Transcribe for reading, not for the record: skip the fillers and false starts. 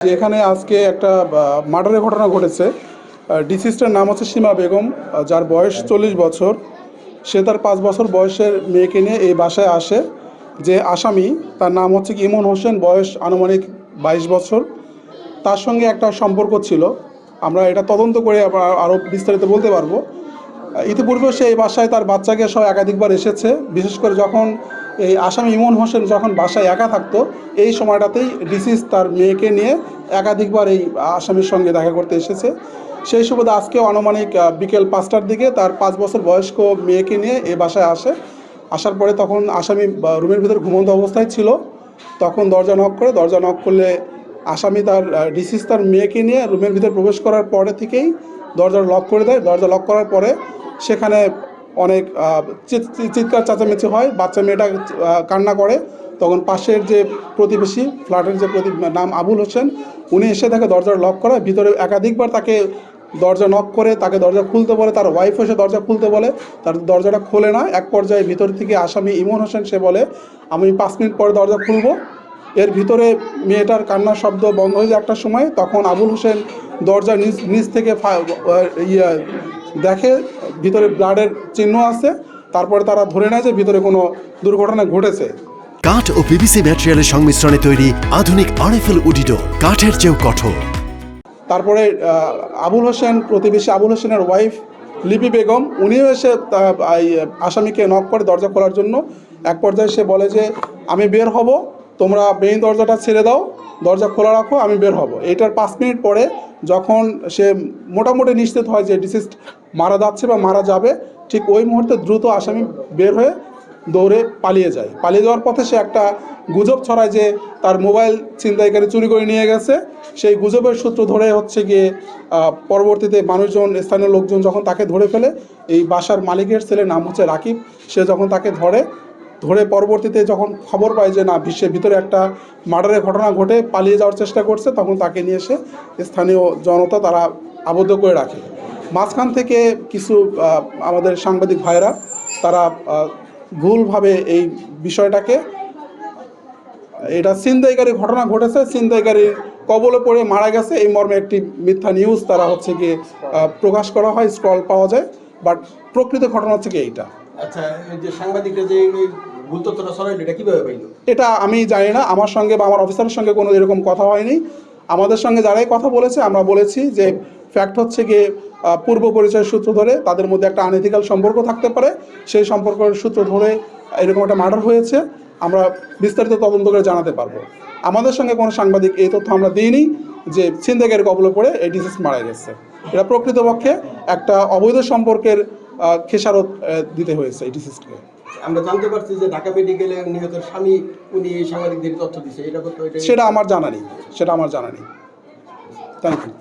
এখানে আজকে একটা মার্ডারের ঘটনা ঘটেছে। ডিসিজটার নাম হচ্ছে সীমা বেগম, যার বয়স 40 বছর। সে তার 5 বছর বয়সের মেয়েকে নিয়ে এই বাসায় আসে। যে আসামি তার নাম হচ্ছে কি ইমন হোসেন, বয়স আনুমানিক 22 বছর। তার সঙ্গে একটা সম্পর্ক ছিল। আমরা এটা তদন্ত করে আরও বিস্তারিত বলতে পারবো। ইতিপূর্বে সে এই বাসায় তার বাচ্চাকে সহ একাধিকবার এসেছে। বিশেষ করে যখন এই আসামি ইমন হোসেন যখন বাসায় একা থাকতো, এই সময়টাতেই ডিসিজ তার মেয়েকে নিয়ে একাধিকবার এই আসামির সঙ্গে দেখা করতে এসেছে। সেই সুবাদে আজকে আনুমানিক বিকেল 5টার দিকে তার 5 বছর বয়স্ক মেয়েকে নিয়ে এই বাসায় আসে। আসার পরে তখন আসামি রুমের ভিতরে ঘুমন্ত অবস্থায় ছিল। তখন দরজা নক করে, দরজা নক করলে আসামি তার ডিসিজ তার মেয়েকে নিয়ে রুমের ভিতরে প্রবেশ করার পরে থেকেই দরজা লক করে দেয়। দরজা লক করার পরে সেখানে অনেক চিৎকার চেঁচামেচি হয়, বাচ্চা মেয়েটা কান্না করে। তখন পাশের যে প্রতিবেশী, ফ্ল্যাটের যে নাম আবুল হোসেন, উনি এসে তাকে দরজা লক করা, ভিতরে একাধিকবার তাকে দরজা নক করে তাকে দরজা খুলতে বলে। তার ওয়াইফ এসে দরজা খুলতে বলে, তার দরজাটা খোলে না। এক পর্যায়ে ভিতর থেকে আসামি ইমন হোসেন সে বলে, আমি 5 মিনিট পরে দরজা খুলবো। এর ভিতরে মেয়েটার কান্নার শব্দ বন্ধ হয়ে যায় একটার সময়। তখন আবুল হোসেন দরজা নিচ থেকে দেখে ভিতরে ব্লাডের চিহ্ন আছে। তারপরে তারা ধরে নেয় যে ভিতরে কোনো দুর্ঘটনা ঘটেছে। কাঠ ও পিভিসি ম্যাটেরিয়ালের সংমিশ্রণে তৈরি আধুনিক আরএফএল উডিডোর, কাঠের চেয়েও কঠোর। তারপরে আবুল হোসেন, প্রতিবেশী আবুল হোসেনের ওয়াইফ লিপি বেগম, উনিও এসে আসামিকে নক করে দরজা খোলার জন্য। এক পর্যায়ে সে বলে যে আমি বের হব, তোমরা মেইন দরজাটা ছেড়ে দাও, দরজা খোলা রাখো, আমি বের হব। এটার 5 মিনিট পরে যখন সে মোটামুটি নিশ্চিত হয় যে ডিসিজড মারা যাচ্ছে বা মারা যাবে, ঠিক ওই মুহূর্তে দ্রুত আসামি বের হয়ে দৌড়ে পালিয়ে যায়। পালিয়ে যাওয়ার পথে সে একটা গুজব ছড়ায় যে তার মোবাইল ছিনতাইকারী চুরি করে নিয়ে গেছে। সেই গুজবের সূত্র ধরে হচ্ছে গিয়ে পরবর্তীতে মানুষজন, স্থানীয় লোকজন যখন তাকে ধরে ফেলে, এই বাসার মালিকের ছেলের নাম হচ্ছে রাকিব, সে যখন তাকে ধরে পরবর্তীতে যখন খবর পায় যে না বিশ্বের ভিতরে একটা মার্ডারের ঘটনা ঘটে পালিয়ে যাওয়ার চেষ্টা করছে, তখন তাকে নিয়ে এসে স্থানীয় জনতা তারা আবদ্ধ করে রাখে। মাঝখান থেকে কিছু আমাদের সাংবাদিক ভাইরা তারা ভুলভাবে এই বিষয়টাকে, এটা ছিনতাইকারী ঘটনা ঘটেছে, ছিনতাইকারীর কবলে পড়ে মারা গেছে, এই মর্মে একটি মিথ্যা নিউজ তারা হচ্ছে গিয়ে প্রকাশ করা হয়, স্ক্রল পাওয়া যায়। বাট প্রকৃত ঘটনা হচ্ছে কি এইটা। আচ্ছা, যে সাংবাদিকরা যে ভুল তথ্যটা ছড়াইলো, এটা কিভাবে পাইলো? এটা আমি জানি না, আমার সঙ্গে বা আমার অফিসারের সঙ্গে কোনো এরকম কথা হয়নি। আমাদের সঙ্গে যারাই কথা বলেছে আমরা বলেছি যে ফ্যাক্ট হচ্ছে গিয়ে পূর্ব পরিচয়ের সূত্র ধরে তাদের মধ্যে একটা আনএথিক্যাল সম্পর্ক থাকতে পারে, সেই সম্পর্কের সূত্র ধরে এরকম একটা মার্ডার হয়েছে। আমরা বিস্তারিত তদন্ত করে জানাতে পারবো। আমাদের সঙ্গে কোনো সাংবাদিক এই তথ্য আমরা দিইনি যে ছিনতাইকারীর কবলে পড়ে এই ডিসিজ মারা গেছে। এটা প্রকৃতপক্ষে একটা অবৈধ সম্পর্কের খেসারত দিতে হয়েছে এই ডিসিজকে। আমরা জানতে পারছি যে ঢাকা মেডিকেলের নিহতের স্বামী উনি সাংবাদিকদের তথ্য দিচ্ছে, এটা সেটা আমার জানা নেই। Thank you.